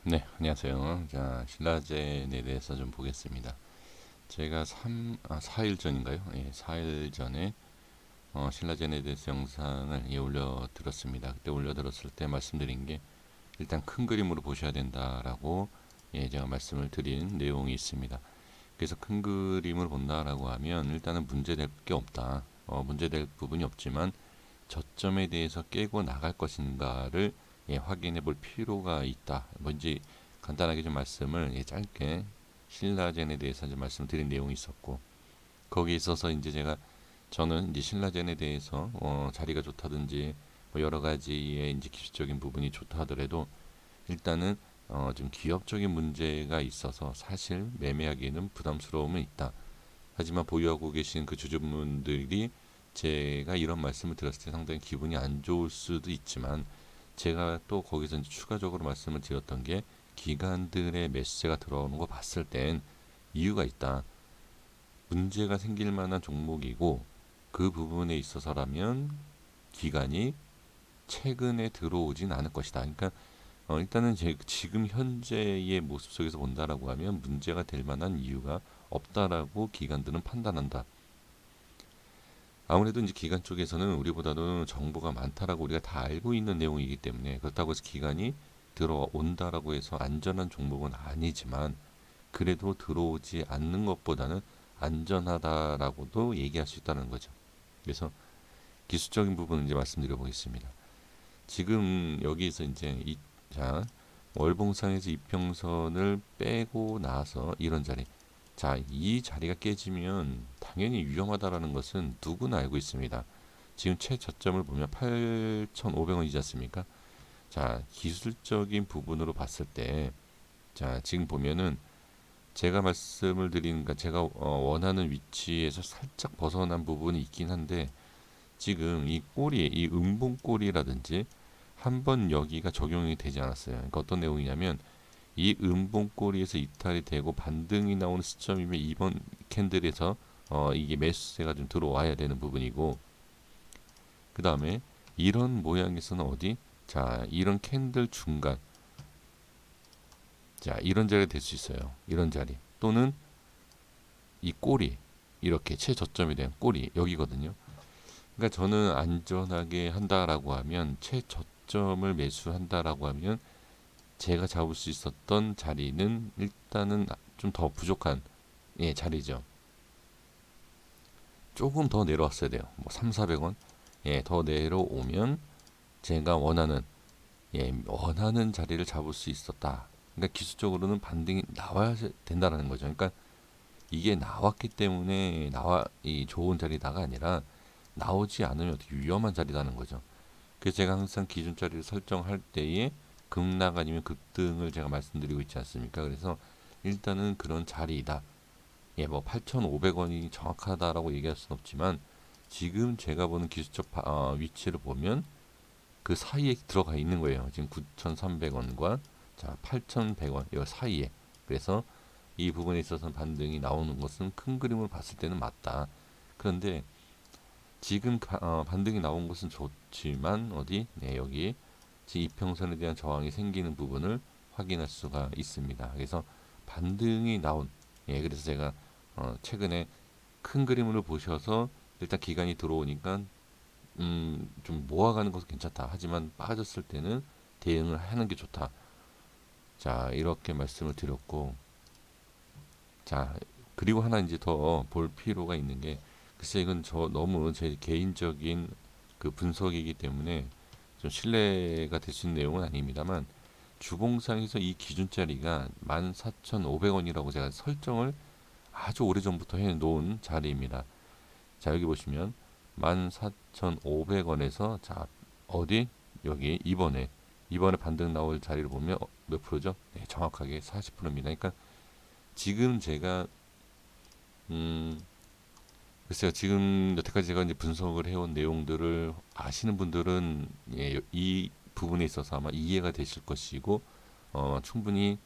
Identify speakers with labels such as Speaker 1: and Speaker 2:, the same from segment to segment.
Speaker 1: 네, 안녕하세요. 자, 신라젠에 대해서 좀 보겠습니다. 제가 4일 전인가요? 예, 4일 전에 신라젠에 대해서 영상을 올려드렸습니다. 그때 올려드렸을 때 말씀드린 게 일단 큰 그림으로 보셔야 된다라고 제가 말씀을 드린 내용이 있습니다. 그래서 큰 그림을 본다라고 하면 일단은 문제될 게 없다. 문제될 부분이 없지만 저점에 대해서 깨고 나갈 것인가를 확인해 볼 필요가 있다. 뭔지 간단하게 좀 말씀을 짧게 신라젠에 대해서 좀 말씀드린 내용이 있었고, 거기에 있어서 이제 저는 이제 신라젠에 대해서 자리가 좋다든지 뭐 여러 가지의 이제 기술적인 부분이 좋다 하더라도 일단은 좀 기업적인 문제가 있어서 사실 매매하기에는 부담스러움은 있다. 하지만 보유하고 계신 그 주주분들이 제가 이런 말씀을 드렸을 때 상당히 기분이 안 좋을 수도 있지만, 제가 또 거기서 이제 추가적으로 말씀을 드렸던 게 기관들의 매수세가 들어오는 거 봤을 땐 이유가 있다. 문제가 생길 만한 종목이고 그 부분에 있어서라면 기관이 최근에 들어오진 않을 것이다. 그러니까 일단은 지금 현재의 모습 속에서 본다라고 하면 문제가 될 만한 이유가 없다라고 기관들은 판단한다. 아무래도 이제 기관 쪽에서는 우리보다도 정보가 많다라고 우리가 다 알고 있는 내용이기 때문에, 그렇다고 해서 기관이 들어온다라고 해서 안전한 종목은 아니지만 그래도 들어오지 않는 것보다는 안전하다라고도 얘기할 수 있다는 거죠. 그래서 기술적인 부분을 이제 말씀드려 보겠습니다. 지금 여기서 이제 자, 월봉상에서 이평선을 빼고 나서 이런 자리, 자, 이 자리가 깨지면 당연히 위험하다라는 것은 누구나 알고 있습니다. 지금 최저점을 보면 8,500원이지 않습니까? 자, 기술적인 부분으로 봤을 때, 자, 지금 보면은 제가 말씀을 드리는, 가 제가 원하는 위치에서 살짝 벗어난 부분이 있긴 한데, 지금 이 꼬리, 이 음봉꼬리라든지 한번 여기가 적용이 되지 않았어요. 그러니까 어떤 내용이냐면 이 음봉꼬리에서 이탈이 되고 반등이 나오는 시점이면 이번 캔들에서 이게 매수세가 좀 들어와야 되는 부분이고, 그 다음에 이런 모양에서는 어디? 자, 이런 캔들 중간, 자, 이런 자리가 될 수 있어요. 이런 자리 또는 이 꼬리, 이렇게 최저점에 대한 꼬리 여기거든요. 그러니까 저는 안전하게 한다라고 하면 최저점을 매수한다라고 하면 제가 잡을 수 있었던 자리는 일단은 좀 더 부족한 자리죠. 조금 더 내려왔어야 돼요. 뭐 3, 400원 더 내려오면 제가 원하는 자리를 잡을 수 있었다. 그러니까 기술적으로는 반등이 나와야 된다는 거죠. 그러니까 이게 나왔기 때문에 이 좋은 자리다가 아니라 나오지 않으면 어떻게 위험한 자리라는 거죠. 그래서 제가 항상 기준자리를 설정할 때에 급락 아니면 급등을 제가 말씀드리고 있지 않습니까? 그래서 일단은 그런 자리이다. 뭐 8,500원이 정확하다라고 얘기할 수는 없지만 지금 제가 보는 기술적 위치를 보면 그 사이에 들어가 있는 거예요. 지금 9,300원과 자 8,100원 이 사이에. 그래서 이 부분에 있어서 반등이 나오는 것은 큰 그림을 봤을 때는 맞다. 그런데 지금 반등이 나온 것은 좋지만 어디? 네, 여기 지금 이평선에 대한 저항이 생기는 부분을 확인할 수가 있습니다. 그래서 반등이 나온, 그래서 제가 최근에 큰 그림으로 보셔서 일단 기간이 들어오니까 좀 모아가는 것은 괜찮다. 하지만 빠졌을 때는 대응을 하는 게 좋다. 자, 이렇게 말씀을 드렸고, 자, 그리고 하나 이제 더 볼 필요가 있는 게, 글쎄 이건 저 너무 제 개인적인 그 분석이기 때문에 좀 신뢰가 될 수 있는 내용은 아닙니다만, 주봉상에서 이 기준자리가 14,500원이라고 제가 설정을 아주 오래전부터 해 놓은 자리입니다. 자, 여기 보시면 14,500원에서 자, 어디? 여기 이번에 반등 나올 자리를 보면 몇 프로죠? 네, 정확하게 40%입니다. 그러니까 지금 제가 글쎄요, 지금 여태까지 제가 이제 분석을 해온 내용들을 아시는 분들은 이 부분에 있어서 아마 이해가 되실 것이고 충분히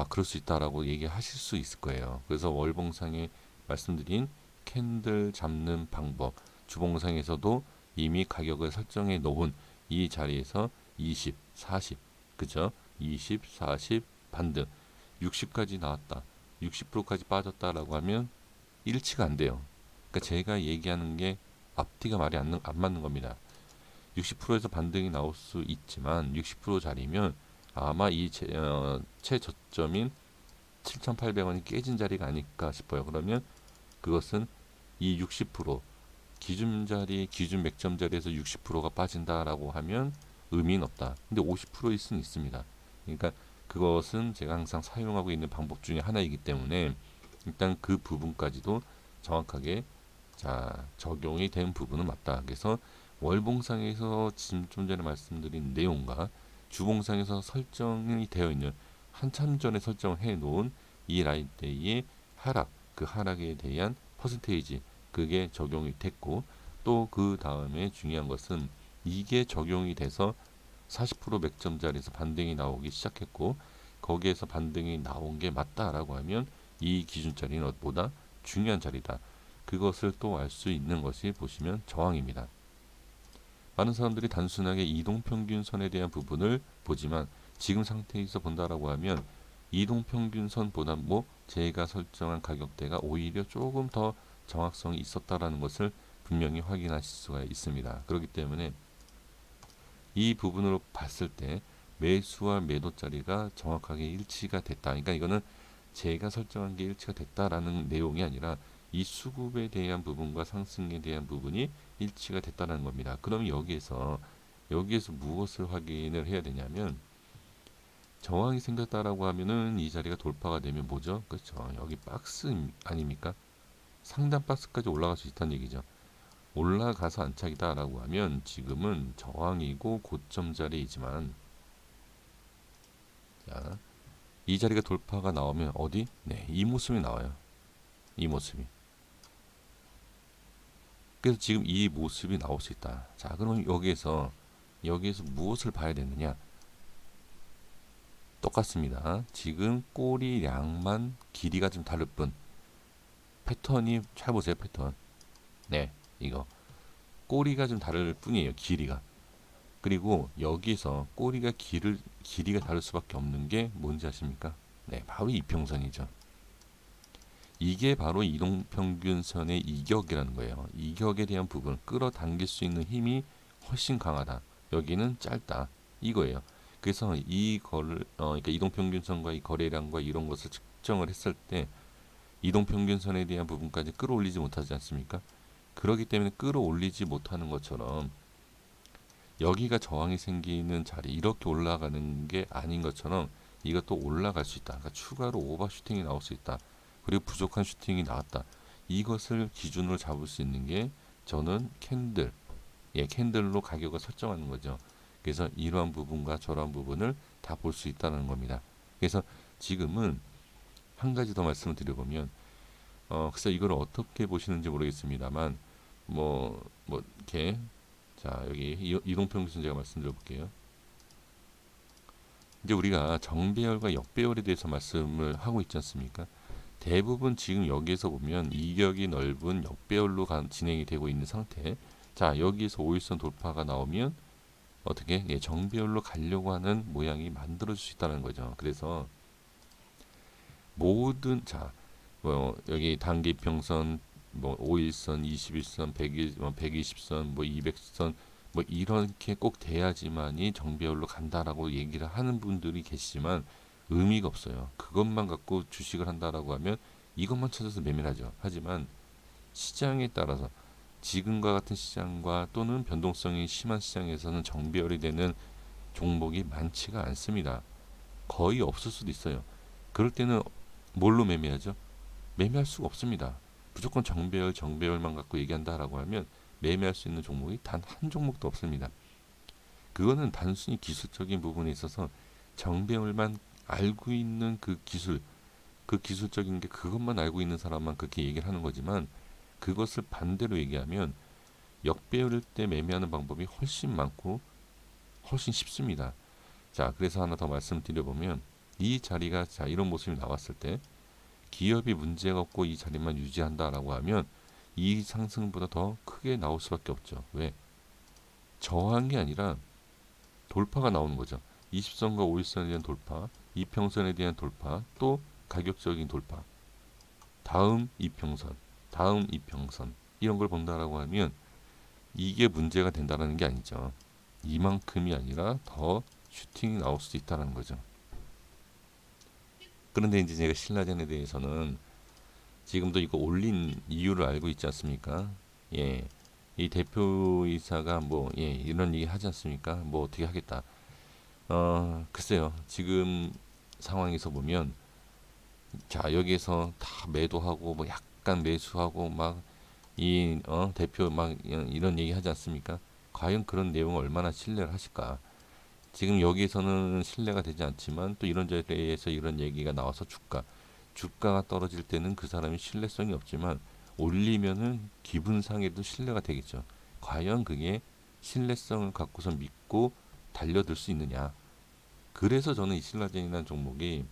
Speaker 1: 그럴 수 있다라고 얘기하실 수 있을 거예요. 그래서 월봉상에 말씀드린 캔들 잡는 방법, 주봉상에서도 이미 가격을 설정해 놓은 이 자리에서 20, 40, 그죠? 20, 40 반등 60까지 나왔다. 60%까지 빠졌다라고 하면 일치가 안 돼요. 그러니까 제가 얘기하는 게 앞뒤가 말이 안 맞는 겁니다. 60%에서 반등이 나올 수 있지만 60%짜리면 아마 이 최저점인 7,800원이 깨진 자리가 아닐까 싶어요. 그러면 그것은 이 60% 기준 맥점 자리에서 60%가 빠진다라고 하면 의미는 없다. 근데 50%일 수는 있습니다. 그러니까 그것은 제가 항상 사용하고 있는 방법 중에 하나이기 때문에 일단 그 부분까지도 정확하게 적용이 된 부분은 맞다. 그래서 월봉상에서 지금 좀 전에 말씀드린 내용과 주봉상에서 설정이 되어 있는 한참 전에 설정을 해 놓은 이 라인대의 하락, 그 하락에 대한 퍼센테이지 그게 적용이 됐고 또 그 다음에 중요한 것은 이게 적용이 돼서 40% 맥점 자리에서 반등이 나오기 시작했고 거기에서 반등이 나온 게 맞다라고 하면 이 기준 자리는 보다 중요한 자리다. 그것을 또 알 수 있는 것이 보시면 저항입니다. 많은 사람들이 단순하게 이동평균선에 대한 부분을 보지만 지금 상태에서 본다라고 하면 이동평균선보다 제가 설정한 가격대가 오히려 조금 더 정확성이 있었다라는 것을 분명히 확인하실 수가 있습니다. 그렇기 때문에 이 부분으로 봤을 때 매수와 매도 자리가 정확하게 일치가 됐다. 그러니까 이거는 제가 설정한 게 일치가 됐다라는 내용이 아니라 이 수급에 대한 부분과 상승에 대한 부분이 일치가 됐다는 겁니다. 그럼 여기에서 무엇을 확인을 해야 되냐면 저항이 생겼다라고 하면은 이 자리가 돌파가 되면 뭐죠? 그렇죠. 여기 박스 아닙니까? 상단 박스까지 올라갈 수 있다는 얘기죠. 올라가서 안착이다라고 하면 지금은 저항이고 고점 자리이지만 자, 이 자리가 돌파가 나오면 어디? 네, 이 모습이 나와요. 이 모습이. 그래서 지금 이 모습이 나올 수 있다. 자, 그러면 여기에서 무엇을 봐야 되느냐? 똑같습니다. 지금 꼬리량만 길이가 좀 다를 뿐. 패턴이 잘 보세요. 패턴. 네, 이거 꼬리가 좀 다를 뿐이에요. 길이가. 그리고 여기서 길이가 다를 수밖에 없는 게 뭔지 아십니까? 네, 바로 이평선이죠. 이게 바로 이동평균선의 이격이라는 거예요. 이격에 대한 부분, 끌어당길 수 있는 힘이 훨씬 강하다. 여기는 짧다. 이거예요. 그래서 그러니까 이동평균선과 이 거래량과 이런 것을 측정을 했을 때 이동평균선에 대한 부분까지 끌어올리지 못하지 않습니까? 그렇기 때문에 끌어올리지 못하는 것처럼 여기가 저항이 생기는 자리 이렇게 올라가는 게 아닌 것처럼 이것도 올라갈 수 있다. 그러니까 추가로 오버슈팅이 나올 수 있다. 그리고 부족한 슈팅이 나왔다. 이것을 기준으로 잡을 수 있는 게 저는 캔들로 가격을 설정하는 거죠. 그래서 이러한 부분과 저러한 부분을 다 볼 수 있다는 겁니다. 그래서 지금은 한 가지 더 말씀을 드려보면 글쎄 이걸 어떻게 보시는지 모르겠습니다만 이렇게 자 여기 이동평균선 제가 말씀드려 볼게요. 이제 우리가 정배열과 역배열에 대해서 말씀을 하고 있지 않습니까? 대부분 지금 여기에서 보면 이격이 넓은 역배열로 진행이 되고 있는 상태. 자 여기에서 5일선 돌파가 나오면 어떻게 정배열로 가려고 하는 모양이 만들어질 수 있다는 거죠. 그래서 모든 여기 단기 평선 5일선, 21선, 100일, 120선, 200선 이렇게 꼭 돼야지만이 정배열로 간다라고 얘기를 하는 분들이 계시지만 의미가 없어요. 그것만 갖고 주식을 한다라고 하면 이것만 찾아서 매매를 하죠. 하지만 시장에 따라서 지금과 같은 시장과 또는 변동성이 심한 시장에서는 정배열이 되는 종목이 많지가 않습니다. 거의 없을 수도 있어요. 그럴 때는 뭘로 매매하죠? 매매할 수가 없습니다. 무조건 정배열만 갖고 얘기한다라고 하면 매매할 수 있는 종목이 단 한 종목도 없습니다. 그거는 단순히 기술적인 부분에 있어서 정배열만 알고 있는 그 기술적인 게 그것만 알고 있는 사람만 그렇게 얘기를 하는 거지만 그것을 반대로 얘기하면 역배열일 때 매매하는 방법이 훨씬 많고 훨씬 쉽습니다. 자, 그래서 하나 더 말씀드려보면 이 자리가 이런 모습이 나왔을 때 기업이 문제가 없고 이 자리만 유지한다라고 하면 이 상승보다 더 크게 나올 수밖에 없죠. 왜? 저항이 아니라 돌파가 나오는 거죠. 20선과 51선에 대한 돌파, 이평선에 대한 돌파, 또 가격적인 돌파, 다음 이평선, 다음 이평선 이런 걸 본다라고 하면 이게 문제가 된다는 게 아니죠. 이만큼이 아니라 더 슈팅이 나올 수도 있다는 거죠. 그런데 이제 제가 신라젠에 대해서는 지금도 이거 올린 이유를 알고 있지 않습니까? 예, 이 대표이사가 뭐 예, 이런 얘기 하지 않습니까? 뭐 어떻게 하겠다. 글쎄요. 지금 상황에서 보면 자 여기에서 다 매도하고 뭐 약간 매수하고 막 이 대표 막 이런 얘기 하지 않습니까? 과연 그런 내용을 얼마나 신뢰를 하실까? 지금 여기에서는 신뢰가 되지 않지만 또 이런 자리에서 이런 얘기가 나와서 주가가 떨어질 때는 그 사람이 신뢰성이 없지만 올리면은 기분상에도 신뢰가 되겠죠. 과연 그게 신뢰성을 갖고서 믿고 달려들 수 있느냐? 그래서 저는 이 신라젠이라는 종목이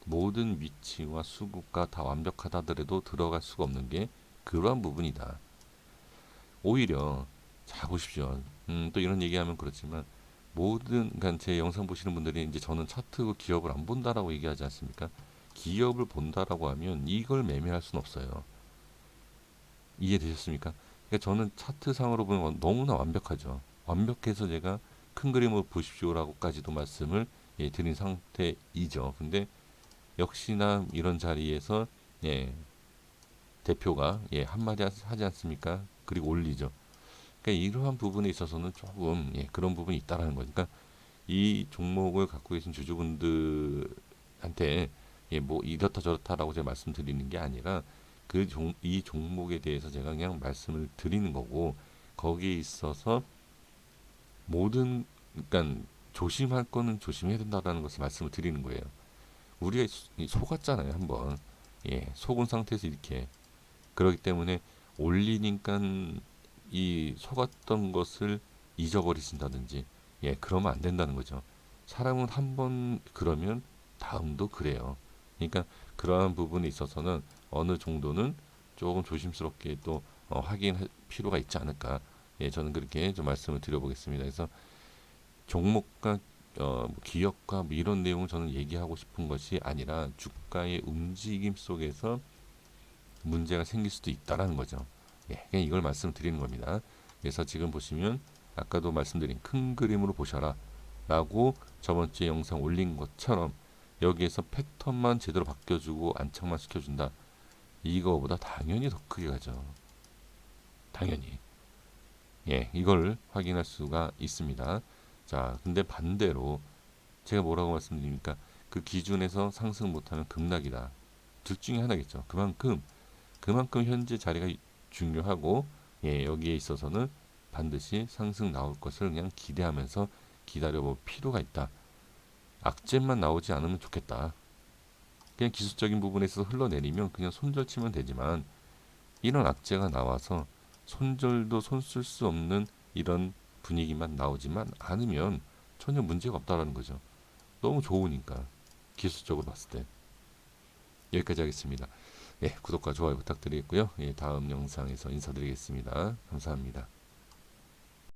Speaker 1: 모든 위치와 수급과 다 완벽하다 하더라도 들어갈 수가 없는 게 그러한 부분이다. 오히려 자 보십시오. 또 이런 얘기하면 그렇지만 모든 그러니까 제 영상 보시는 분들이 이제 저는 차트고 기업을 안 본다라고 얘기하지 않습니까? 기업을 본다라고 하면 이걸 매매할 수는 없어요. 이해되셨습니까? 그러니까 저는 차트상으로 보면 너무나 완벽하죠. 완벽해서 제가 큰 그림을 보십시오라고까지도 말씀을 예, 드린 상태이죠. 근데 역시나 이런 자리에서 예, 대표가 예, 한마디 하지 않습니까? 그리고 올리죠. 그러니까 이러한 부분에 있어서는 조금 예, 그런 부분이 있다라는 거죠. 그러니까 이 종목을 갖고 계신 주주분들한테 예, 뭐 이렇다 저렇다라고 제가 말씀드리는 게 아니라 이 종목에 대해서 제가 그냥 말씀을 드리는 거고 거기에 있어서 모든 그러니까 조심할 거는 조심해야 된다라는 것을 말씀을 드리는 거예요. 우리가 속았잖아요, 한번. 예, 속은 상태에서 이렇게 그렇기 때문에 올리니까 이 속았던 것을 잊어버리신다든지 예 그러면 안 된다는 거죠. 사람은 한 번 그러면 다음도 그래요. 그러니까 그러한 부분에 있어서는 어느 정도는 조금 조심스럽게 또 확인할 필요가 있지 않을까. 예, 저는 그렇게 좀 말씀을 드려보겠습니다. 그래서 종목과 뭐 기업과 뭐 이런 내용을 저는 얘기하고 싶은 것이 아니라 주가의 움직임 속에서 문제가 생길 수도 있다라는 거죠. 예, 그냥 이걸 말씀드리는 겁니다. 그래서 지금 보시면 아까도 말씀드린 큰 그림으로 보셔라 라고 저번 주에 영상 올린 것처럼 여기에서 패턴만 제대로 바뀌어주고 안착만 시켜준다. 이거보다 당연히 더 크게 가죠. 당연히. 예, 이걸 확인할 수가 있습니다. 자, 근데 반대로 제가 뭐라고 말씀드립니까? 그 기준에서 상승 못하면 급락이다. 둘 중에 하나겠죠. 그만큼 현재 자리가 중요하고 예, 여기에 있어서는 반드시 상승 나올 것을 그냥 기대하면서 기다려볼 필요가 있다. 악재만 나오지 않으면 좋겠다. 그냥 기술적인 부분에서 흘러내리면 그냥 손절치면 되지만 이런 악재가 나와서 손절도 손 쓸 수 없는 이런 분위기만 나오지만 않으면 전혀 문제가 없다라는 거죠. 너무 좋으니까 기술적으로 봤을 때 여기까지 하겠습니다. 예, 구독과 좋아요 부탁드리겠고요. 예, 다음 영상에서 인사드리겠습니다. 감사합니다.